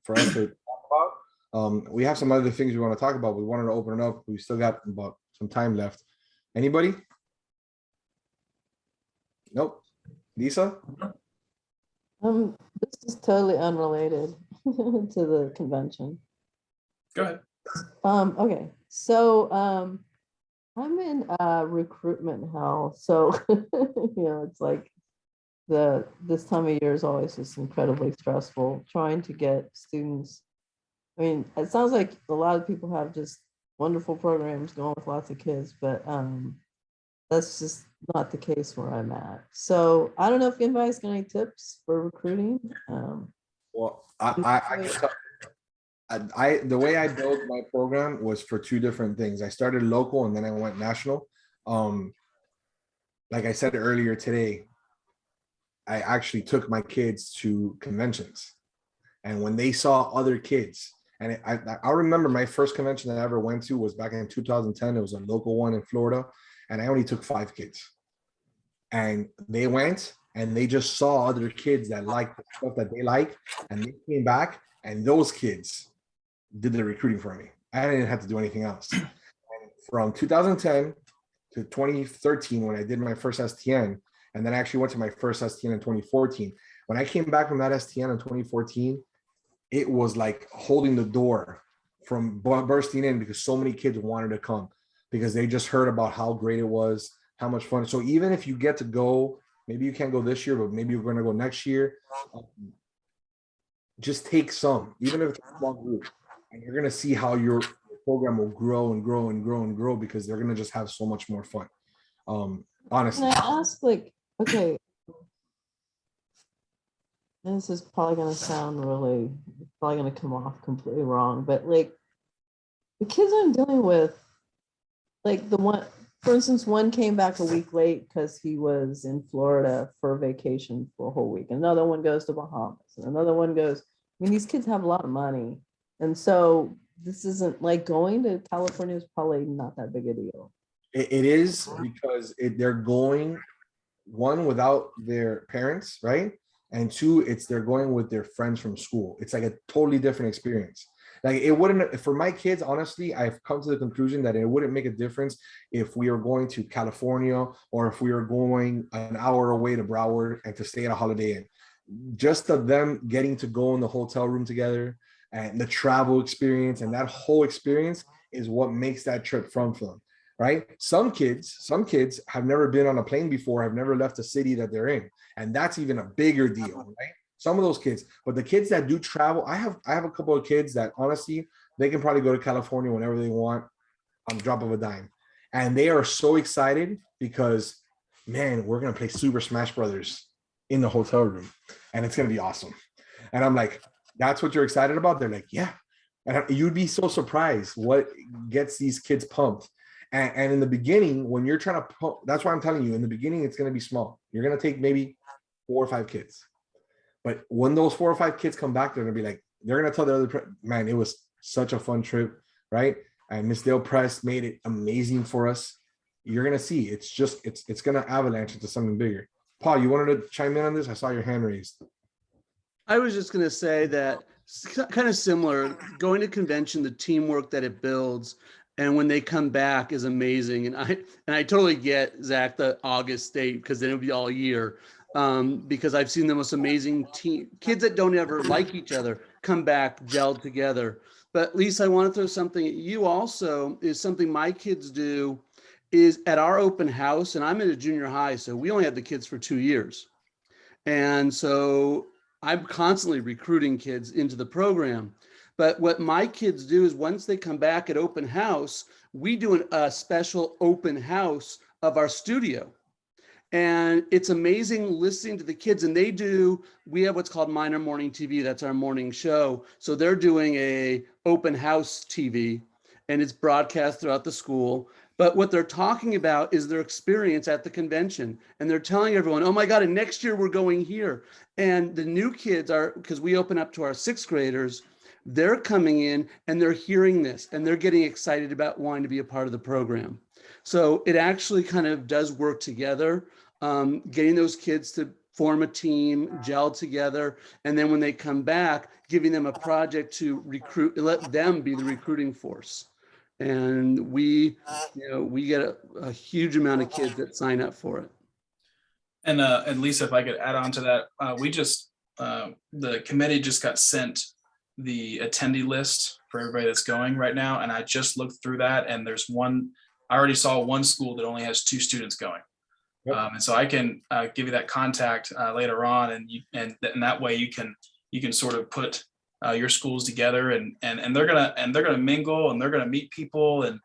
B: for us to talk about. We have some other things we want to talk about. We wanted to open it up. We still got about some time left. Anybody? Nope. Lisa?
D: This is totally unrelated to the convention.
A: Go ahead.
D: Okay, so I'm in recruitment hell. So it's like this time of year is always just incredibly stressful trying to get students. I mean, it sounds like a lot of people have just wonderful programs going with lots of kids, but that's just not the case where I'm at. So I don't know if anybody's got any tips for recruiting.
B: Well, the way I built my program was for two different things. I started local and then I went national. Like I said earlier today, I actually took my kids to conventions, and when they saw other kids, and I remember my first convention that I ever went to was back in 2010. It was a local one in Florida, and I only took 5 kids, and they went and they just saw other kids that liked the stuff that they like, and they came back, and those kids did the recruiting for me. I didn't have to do anything else. And from 2010 to 2013, when I did my first STN, and then I actually went to my first STN in 2014. When I came back from that STN in 2014, it was like holding the door from bursting in, because so many kids wanted to come because they just heard about how great it was, how much fun. So even if you get to go, maybe you can't go this year, but maybe you're going to go next year, just take some, even if it's a small group, and you're going to see how your program will grow and grow and grow and grow, because they're going to just have so much more fun. Honestly.
D: Can I ask, like, okay, and this is probably gonna sound really, probably gonna come off completely wrong, but like the kids I'm dealing with, like the one, for instance, one came back a week late because he was in Florida for vacation for a whole week. Another one goes to Bahamas, and another one goes. I mean, these kids have a lot of money, and so this isn't like going to California is probably not that big a deal.
B: It is, because they're going, one, without their parents, right? And two, they're going with their friends from school. It's like a totally different experience. Like, it wouldn't, for my kids, honestly, I've come to the conclusion that it wouldn't make a difference if we are going to California or if we are going an hour away to Broward and to stay at a Holiday Inn. Just of them getting to go in the hotel room together and the travel experience and that whole experience is what makes that trip fun for them, right? Some kids have never been on a plane before, have never left the city that they're in. And that's even a bigger deal, right? Some of those kids, but the kids that do travel, I have a couple of kids that honestly, they can probably go to California whenever they want on the drop of a dime. And they are so excited because, man, we're going to play Super Smash Brothers in the hotel room and it's going to be awesome. And I'm like, that's what you're excited about? They're like, yeah. And you'd be so surprised what gets these kids pumped. And in the beginning, when you're trying to pump, that's why I'm telling you, in the beginning, it's going to be small. You're going to take maybe 4 or 5 kids. But when those 4 or 5 kids come back, they're going to be like, they're going to tell the other, man, it was such a fun trip, right? And Miss Dale Press made it amazing for us. You're going to see, it's just, it's going to avalanche into something bigger. Paul, you wanted to chime in on this? I saw your hand raised.
C: I was just going to say that kind of similar, going to convention, the teamwork that it builds, and when they come back is amazing. And I totally get, Zach, the August date, because then it'll be all year. Because I've seen the most amazing kids that don't ever like each other come back, gelled together. But Lisa, I want to throw something at you also, is something my kids do is at our open house, and I'm in a junior high, so we only had the kids for 2 years. And so I'm constantly recruiting kids into the program. But what my kids do is once they come back at open house, we do a special open house of our studio. And it's amazing listening to the kids, and we have what's called Minor Morning TV. That's our morning show. So they're doing a open house TV, and it's broadcast throughout the school. But what they're talking about is their experience at the convention. And they're telling everyone, oh my God, and next year we're going here. And the new kids because we open up to our 6th graders, they're coming in and they're hearing this and they're getting excited about wanting to be a part of the program. So it actually kind of does work together, getting those kids to form a team, gel together, and then when they come back, giving them a project to recruit, let them be the recruiting force. And we get a huge amount of kids that sign up for it.
A: And Lisa, if I could add on to that, the committee just got sent the attendee list for everybody that's going right now. And I just looked through that, and I already saw one school that only has 2 students going. Yep. And so I can give you that contact later on, and that way you can sort of put your schools together, and they're gonna mingle, and they're gonna meet people, and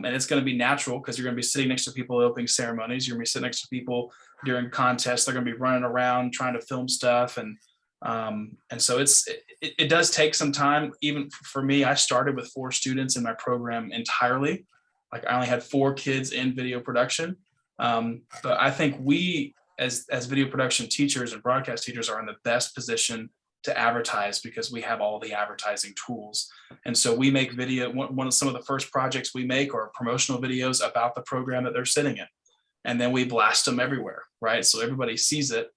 A: it's gonna be natural because you're gonna be sitting next to people at opening ceremonies. You're gonna be sitting next to people during contests. They're gonna be running around trying to film stuff, and so it does take some time. Even for me, I started with 4 students in my program entirely. Like, I only had 4 kids in video production. But I think we, as video production teachers and broadcast teachers, are in the best position to advertise because we have all the advertising tools. And so we make video. One of some of the first projects we make are promotional videos about the program that they're sitting in. And then we blast them everywhere, right? So everybody sees it.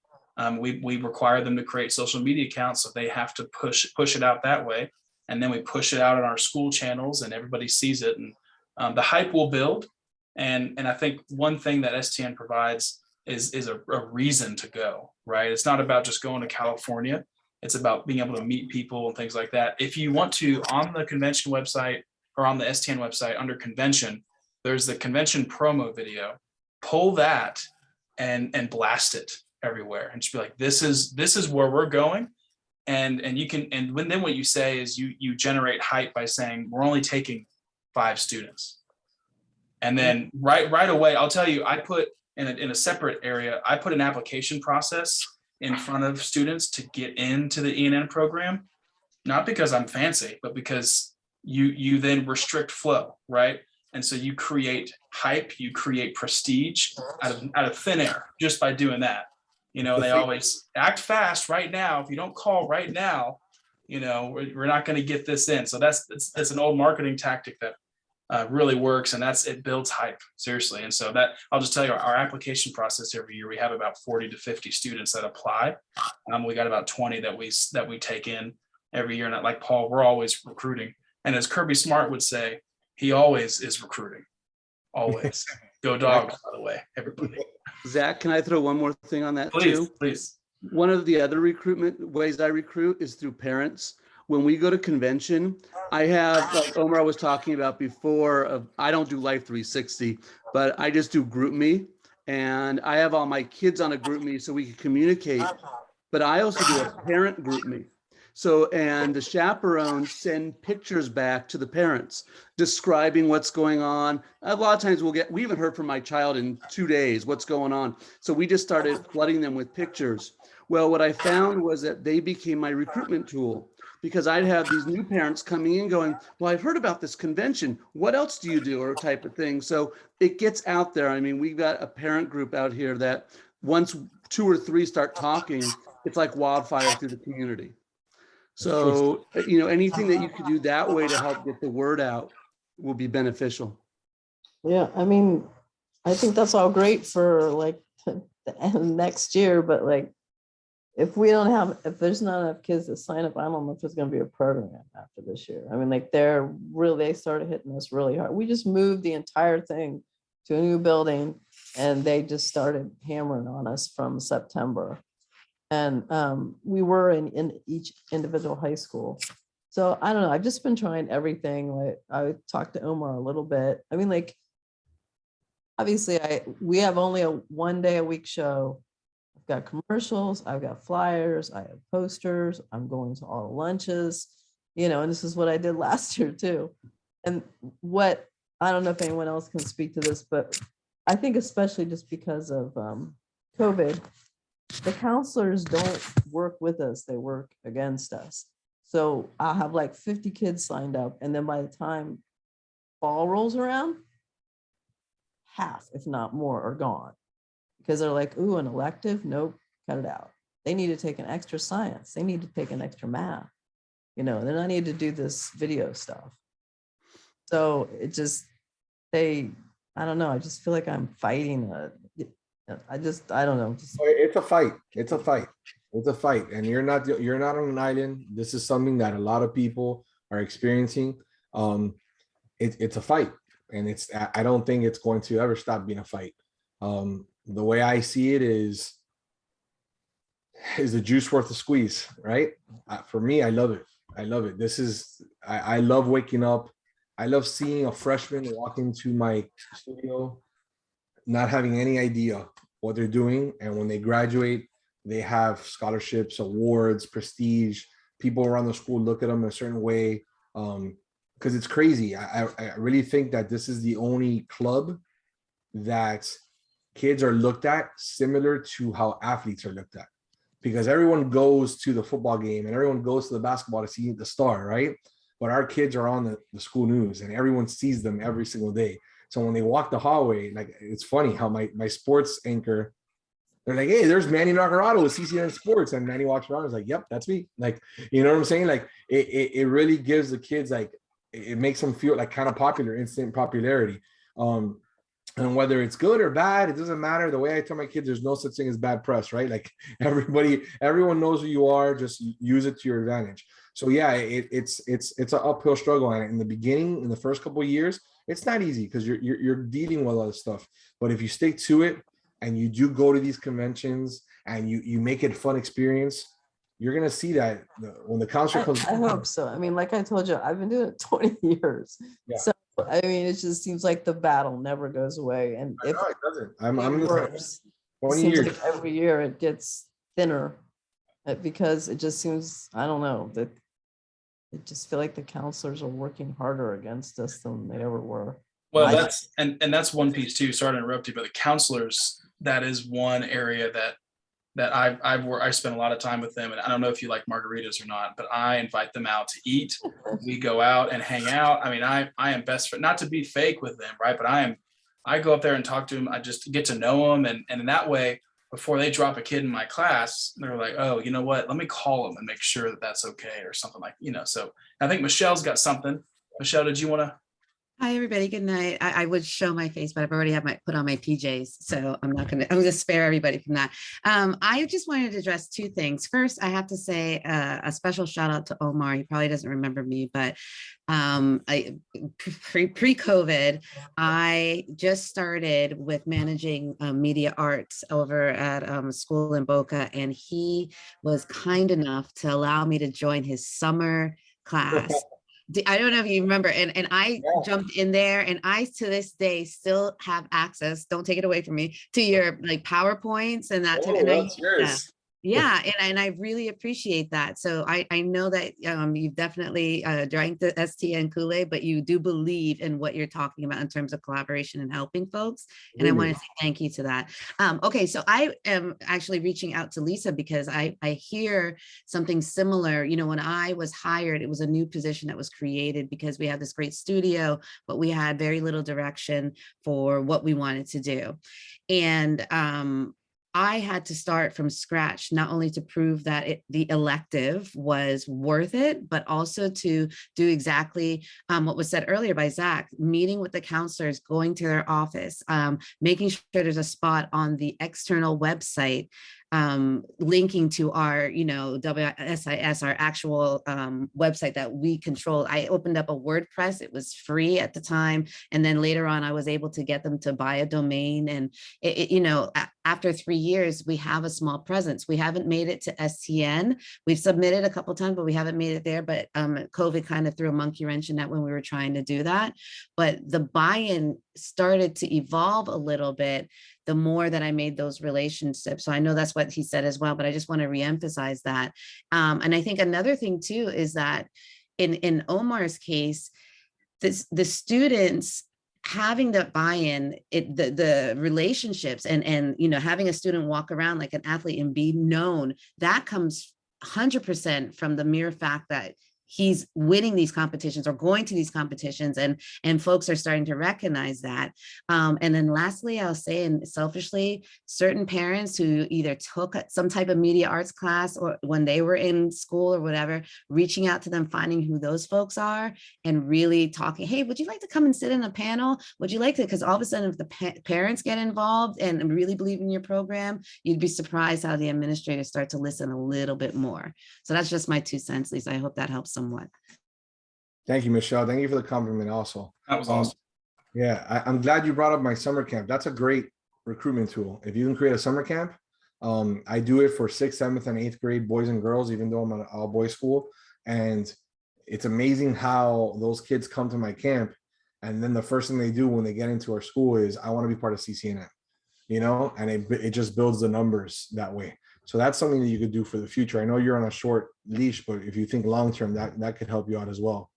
A: We require them to create social media accounts, so they have to push it out that way. And then we push it out on our school channels, and everybody sees it. And the hype will build. And I think one thing that STN provides is a reason to go, right? It's not about just going to California. It's about being able to meet people and things like that. If you want to, on the convention website or on the STN website under convention, there's the convention promo video. Pull that and blast it everywhere and just be like, this is where we're going. And you can, and then what you say is you generate hype by saying we're only taking 5 students. And then right away, I'll tell you, I put in a separate area, I put an application process in front of students to get into the ENN program, not because I'm fancy, but because you then restrict flow, right? And so you create hype, you create prestige out of thin air just by doing that. They always act fast right now. If you don't call right now, we're not going to get this in. So that's an old marketing tactic that really works, and it builds hype, seriously. And so that, I'll just tell you, our application process every year, we have about 40 to 50 students that apply. We got about 20 that we take in every year. And like Paul, we're always recruiting. And as Kirby Smart would say, he always is recruiting. Always. Go Dogs, by the way, everybody.
C: Zach, can I throw one more thing on that too?
A: Please.
C: One of the other recruitment ways I recruit is through parents. When we go to convention, I have, like Omar was talking about before, I don't do Life 360, but I just do Group Me. And I have all my kids on a Group Me so we can communicate. But I also do a parent Group Me. So, and the chaperones send pictures back to the parents describing what's going on. A lot of times we haven't heard from my child in 2 days, what's going on. So we just started flooding them with pictures. Well, what I found was that they became my recruitment tool, because I'd have these new parents coming in going, well, I've heard about this convention. What else do you do, or type of thing. So it gets out there. I mean, we've got a parent group out here that once 2 or 3 start talking, it's like wildfire through the community. So, anything that you could do that way to help get the word out will be beneficial.
D: Yeah, I mean, I think that's all great for like the end of next year, but like, if there's not enough kids that sign up, I don't know if there's going to be a program after this year. I mean, like they started hitting us really hard. We just moved the entire thing to a new building, and they just started hammering on us from September. And we were in each individual high school. So I don't know. I've just been trying everything. Like I talked to Omar a little bit. I mean, like, obviously we have only a 1 day a week show. I've got commercials, I've got flyers, I have posters, I'm going to all the lunches, and this is what I did last year too. And I don't know if anyone else can speak to this, but I think especially just because of COVID, the counselors don't work with us, they work against us. So I'll have like 50 kids signed up, and then by the time fall rolls around, half, if not more, are gone. Because they're like, ooh, an elective? Nope, cut it out. They need to take an extra science. They need to take an extra math. Then I need to do this video stuff. So I don't know. I just feel like I'm fighting. I don't know.
B: It's a fight. It's a fight. And you're not on an island. This is something that a lot of people are experiencing. It's a fight. And I don't think it's going to ever stop being a fight. The way I see it is the juice worth the squeeze, right? For me, I love it. I love waking up. I love seeing a freshman walk into my studio, not having any idea what they're doing. And when they graduate, they have scholarships, awards, prestige. People around the school look at them in a certain way. Because it's crazy. I really think that this is the only club that kids are looked at similar to how athletes are looked at, because everyone goes to the football game and everyone goes to the basketball to see the star, right? But our kids are on the school news and everyone sees them every single day. So when they walk the hallway, like, it's funny how my sports anchor, they're like, hey, there's Manny Nacarado with CCN Sports. And Manny walks around and is like, yep, that's me. Like, you know what I'm saying? Like it really gives the kids, like, it makes them feel like kind of popular, instant popularity. And whether it's good or bad, it doesn't matter. The way I tell my kids, there's no such thing as bad press, right? Like everyone knows who you are. Just use it to your advantage. So yeah, it's an uphill struggle. And in the beginning, in the first couple of years, it's not easy because you're dealing with a lot of stuff. But if you stick to it and you do go to these conventions and you make it a fun experience, you're going to see that when the counselor
D: I,
B: comes.
D: I hope so. I mean, like I told you, I've been doing it 20 years.
B: Yeah.
D: So I mean, it just seems like the battle never goes away. And if
B: No, it doesn't. I'm
D: it
B: the same.
D: worse, it
B: 20
D: seems
B: years.
D: like every year it gets thinner because it just seems, I don't know, that I just feel like the counselors are working harder against us than they ever were.
A: Well,
D: I-
A: that's and that's one piece too. Sorry to interrupt you, but the counselors, that is one area that I spend a lot of time with them, and I don't know if you like margaritas or not, but I invite them out to eat. We go out and hang out. I mean, I am best friend, not to be fake with them, right? But I go up there and talk to them. I just get to know them, and in that way, before they drop a kid in my class, they're like, oh, you know what? Let me call them and make sure that that's okay or something like, So I think Michelle's got something. Michelle, did you want to?
E: Hi, everybody. Good night. I would show my face, but I've already have put on my PJs, so I'm going to spare everybody from that. I just wanted to address two things. First, I have to say a special shout out to Omar. He probably doesn't remember me, but pre-COVID, I just started with managing media arts over at a school in Boca, and he was kind enough to allow me to join his summer class. I don't know if you remember, and I jumped in there, and I to this day still have access, don't take it away from me, to your like PowerPoints and that type.
B: Oh,
E: And
B: that's yours.
E: yeah, and I really appreciate that. So I know that you've definitely drank the STN Kool-Aid, but you do believe in what you're talking about in terms of collaboration and helping folks. And I want to say thank you to that. Okay, so I am actually reaching out to Lisa because I hear something similar. When I was hired, it was a new position that was created because we had this great studio, but we had very little direction for what we wanted to do. And I had to start from scratch, not only to prove that the elective was worth it, but also to do exactly what was said earlier by Zach, meeting with the counselors, going to their office, making sure there's a spot on the external website, linking to our, WSIS, our actual website that we control. I opened up a WordPress. It was free at the time. And then later on, I was able to get them to buy a domain. And, after 3 years, we have a small presence. We haven't made it to STN. We've submitted a couple of times, but we haven't made it there. But COVID kind of threw a monkey wrench in that when we were trying to do that. But the buy-in started to evolve a little bit the more that I made those relationships. So I know that's what he said as well, but I just want to reemphasize that. And I think another thing too is that in Omar's case, the students having that buy-in, the relationships and having a student walk around like an athlete and be known, that comes 100% from the mere fact that he's winning these competitions or going to these competitions, and folks are starting to recognize that. And then lastly, I'll say, and selfishly, certain parents who either took some type of media arts class or when they were in school or whatever, reaching out to them, finding who those folks are and really talking, hey, would you like to come and sit in a panel? Would you like to? Because all of a sudden, if the parents get involved and really believe in your program, you'd be surprised how the administrators start to listen a little bit more. So that's just my 2 cents, Lisa. I hope that helps somewhat.
B: Thank you, Michelle. Thank you for the compliment also.
A: That was awesome.
B: Yeah, I'm glad you brought up my summer camp. That's a great recruitment tool. If you can create a summer camp, I do it for 6th, 7th, and 8th grade boys and girls, even though I'm at an all-boys school. And it's amazing how those kids come to my camp. And then the first thing they do when they get into our school is, I want to be part of CCNM, and it just builds the numbers that way. So that's something that you could do for the future. I know you're on a short leash, but if you think long-term, that could help you out as well.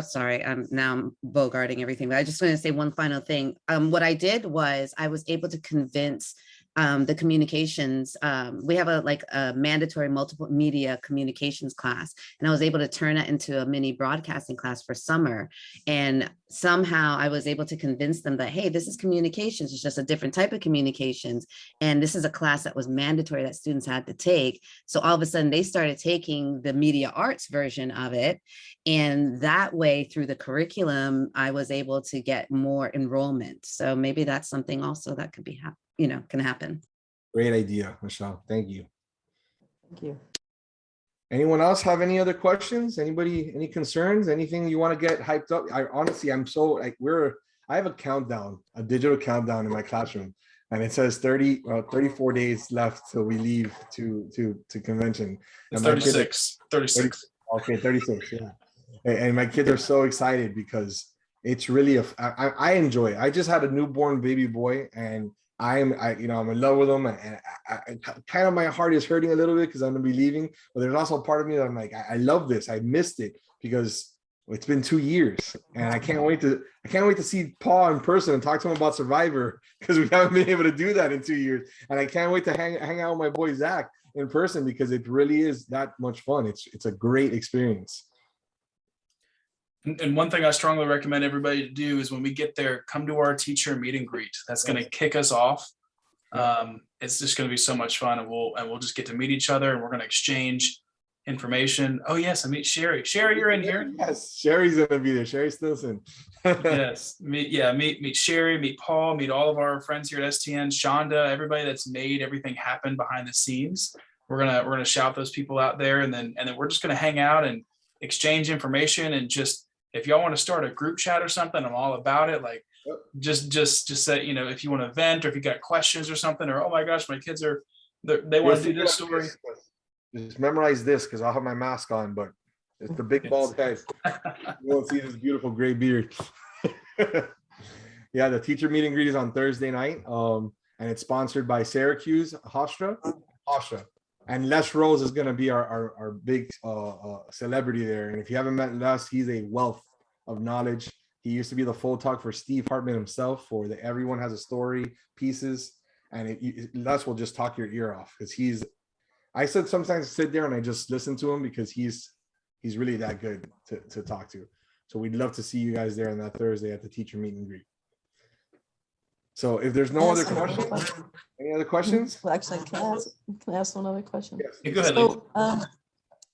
E: Sorry, now I'm bogarting everything, but I just want to say one final thing. What I did was I was able to convince the communications. We have a mandatory multiple media communications class, and I was able to turn it into a mini broadcasting class for summer. And somehow I was able to convince them that, hey, this is communications. It's just a different type of communications. And this is a class that was mandatory that students had to take. So all of a sudden they started taking the media arts version of it. And that way, through the curriculum, I was able to get more enrollment. So maybe that's something also that could be, can happen.
B: Great idea, Michelle. Thank you.
D: Thank you.
B: Anyone else have any other questions? Anybody, any concerns? Anything you want to get hyped up? I'm so I have a countdown, a digital countdown in my classroom. And it says 34 days left till we leave to convention.
A: It's
B: And my kids are-
A: 36.
B: Okay, 36. Yeah. And my kids are so excited because it's really I enjoy it. I just had a newborn baby boy, and I'm in love with him, and I kind of, my heart is hurting a little bit because I'm gonna be leaving. But there's also a part of me that I'm like, I love this. I missed it because it's been 2 years, and I can't wait to see Paul in person and talk to him about Survivor, because we haven't been able to do that in 2 years. And I can't wait to hang out with my boy Zach in person, because it really is that much fun. It's a great experience.
A: And one thing I strongly recommend everybody to do is when we get there, come to our teacher meet and greet. That's going to kick us off. It's just going to be so much fun, and we'll just get to meet each other, and we're going to exchange information. Oh yes, I meet Sherry. Sherry, you're in here.
B: Yes, Sherry's gonna be there. Sherry Stilson.
A: Yes, meet Sherry, meet Paul, meet all of our friends here at STN, Shonda, everybody that's made everything happen behind the scenes. We're gonna shout those people out there, and then we're just gonna hang out and exchange information, and just, if y'all want to start a group chat or something, I'm all about it. Like, just say, if you want to vent, or if you got questions or something, or oh my gosh, my kids they want to do this story.
B: Just memorize this, because I'll have my mask on, but it's the big bald head. You won't see this beautiful gray beard. Yeah, the teacher meet and greet is on Thursday night, and it's sponsored by Syracuse Hofstra, and Les Rose is going to be our big celebrity there. And if you haven't met Les, he's a wealth of knowledge. He used to be the full talk for Steve Hartman himself for the Everyone Has a Story pieces, and Les will just talk your ear off, because I said sometimes sit there and I just listen to him, because he's really that good to talk to. So we'd love to see you guys there on that Thursday at the teacher meet and greet. So if there's no other questions, any other questions?
D: Well, actually, can I ask one other question?
B: Yes.
A: Yeah, go ahead, Lee.
D: So,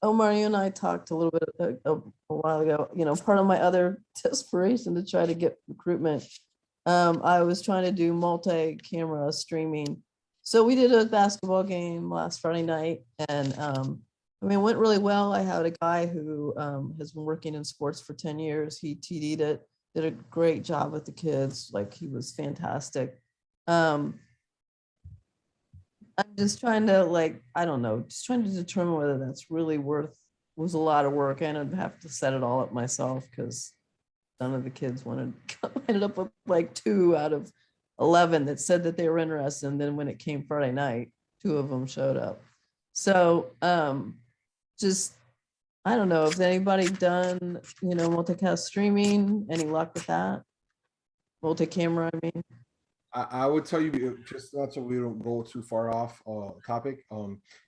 D: Omar, you and I talked a little bit a while ago. Part of my other desperation to try to get recruitment, I was trying to do multi-camera streaming. So we did a basketball game last Friday night, and it went really well. I had a guy who has been working in sports for 10 years. He TD'd it, did a great job with the kids. Like, he was fantastic. I'm just trying to, I don't know, just trying to determine whether that's really was a lot of work. I have to set it all up myself, because none of the kids ended up with 2 out of 11 that said that they were interested. And then when it came Friday night, 2 of them showed up. So I don't know, has anybody done, multicast streaming? Any luck with that? Multi-camera, I mean.
B: I would tell you, just not so we don't go too far off topic.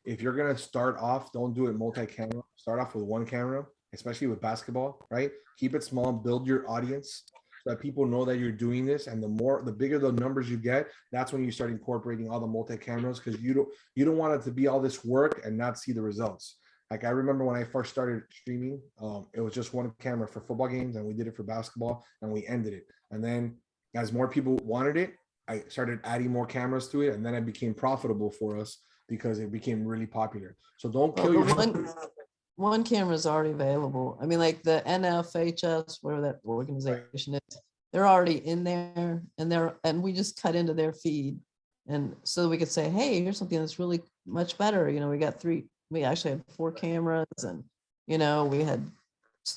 B: If you're gonna start off, don't do it multi-camera. Start off with one camera, especially with basketball, right? Keep it small, build your audience so that people know that you're doing this. And the bigger the numbers you get, that's when you start incorporating all the multi-cameras, because you don't want it to be all this work and not see the results. Like, I remember when I first started streaming, it was just one camera for football games, and we did it for basketball, and we ended it. And then as more people wanted it, I started adding more cameras to it, and then it became profitable for us because it became really popular. So don't kill your
D: one camera is already available. I mean, like the NFHS, whatever that organization is, they're already in there, and we just cut into their feed, and so we could say, hey, here's something that's really much better. We actually had 4 cameras, and we had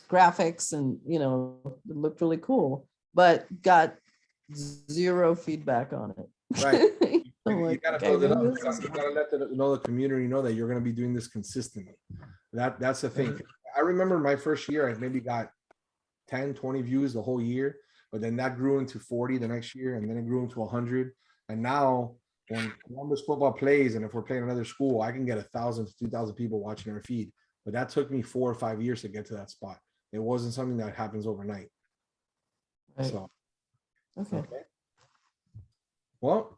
D: graphics, and it looked really cool, but got 0 feedback on it.
B: Right.
D: You
B: gotta build it up. You gotta let the community know that you're gonna be doing this consistently. That's the thing. I remember my first year, I maybe got 10, 20 views the whole year, but then that grew into 40 the next year, and then it grew into 100. And now when Columbus football plays, and if we're playing another school, I can get 1,000 to 2,000 people watching our feed. But that took me 4 or 5 years to get to that spot. It wasn't something that happens overnight.
D: Right.
B: So
D: Okay.
B: Well,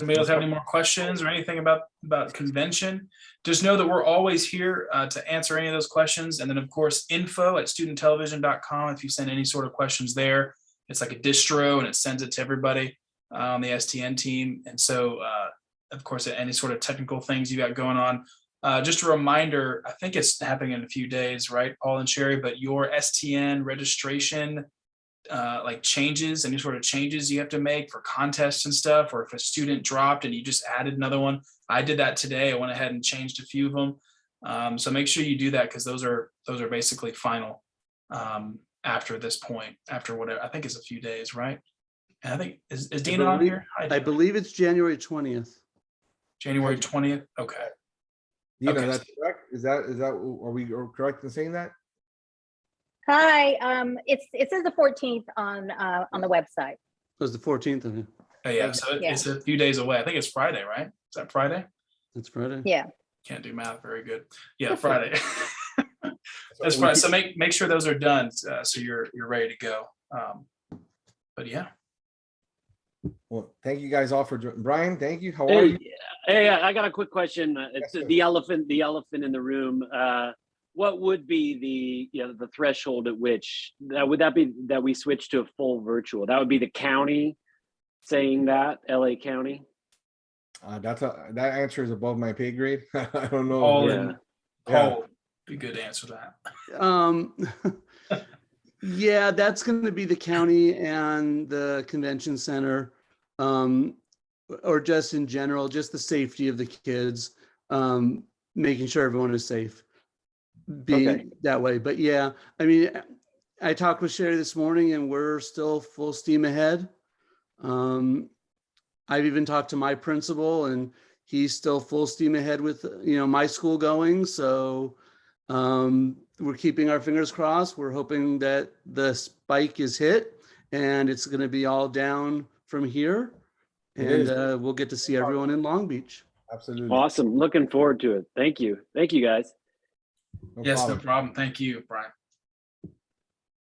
A: Anybody else have any more questions or anything about convention? Just know that we're always here to answer any of those questions. And then, of course, info@studenttelevision.com. If you send any sort of questions there, it's like a distro, and it sends it to everybody on the STN team. And so, of course, any sort of technical things you got going on. Just a reminder, I think it's happening in a few days, right, Paul and Sherry, but your STN registration like changes, any sort of changes you have to make for contests and stuff, or if a student dropped and you just added another one. I did that today. I went ahead and changed a few of them. So make sure you do that, because those are basically final after this point, after whatever, I think it's a few days, right? And I think is Dina on here? Hi,
C: I
A: Dina.
C: believe it's January 20th.
A: January 20th. Okay.
B: You know,
A: Okay.
B: that's correct. Is that are we correct in saying that?
F: Hi, it says the 14th on the website.
C: It was the 14th of it.
A: Oh, yeah. So it's a few days away. I think it's Friday, right? Is that Friday?
C: That's Friday.
F: Yeah.
A: Can't do math very good. Yeah, Friday. That's Friday. So make sure those are done, so you're ready to go. But yeah.
B: Well, thank you guys all for joining. Brian, thank you. How are you?
G: Hey, I got a quick question. It's
B: Yes, sir.
G: the elephant in the room. What would be the threshold at which would that be that we switch to a full virtual? That would be the county saying that, LA County.
B: That answer is above my pay grade. I don't know.
A: Paul
G: yeah.
A: and Paul be good to answer that.
C: Yeah, that's going to be the county and the convention center, or just in general, just the safety of the kids, making sure everyone is safe, being that way. But yeah, I mean, I talked with Sherry this morning and we're still full steam ahead. I've even talked to my principal and he's still full steam ahead with, my school going. So we're keeping our fingers crossed. We're hoping that the spike is hit and it's going to be all down from here. And we'll get to see everyone in Long Beach.
B: Absolutely.
G: Awesome. Looking forward to it. Thank you. Thank you, guys.
A: No problem. Thank you, Brian.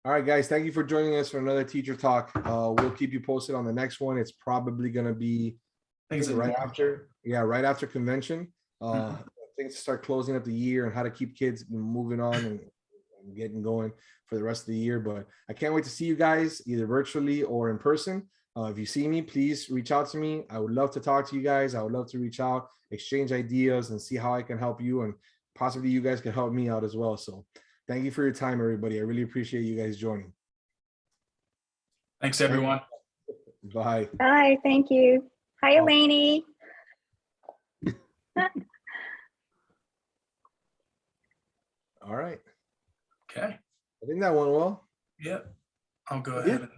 B: All right, guys. Thank you for joining us for another teacher talk. We'll keep you posted on the next one. It's probably going to be right after convention. Things start closing up the year and how to keep kids moving on and getting going for the rest of the year. But I can't wait to see you guys either virtually or in person. If you see me, please reach out to me. I would love to talk to you guys. I would love to reach out, exchange ideas, and see how I can help you, and possibly you guys can help me out as well. So thank you for your time, everybody. I really appreciate you guys joining.
A: Thanks, everyone.
B: Bye.
F: Bye. Thank you. Hi, Elaney.
B: All right.
A: Okay.
B: I think that went well.
A: Yep. I'll go ahead and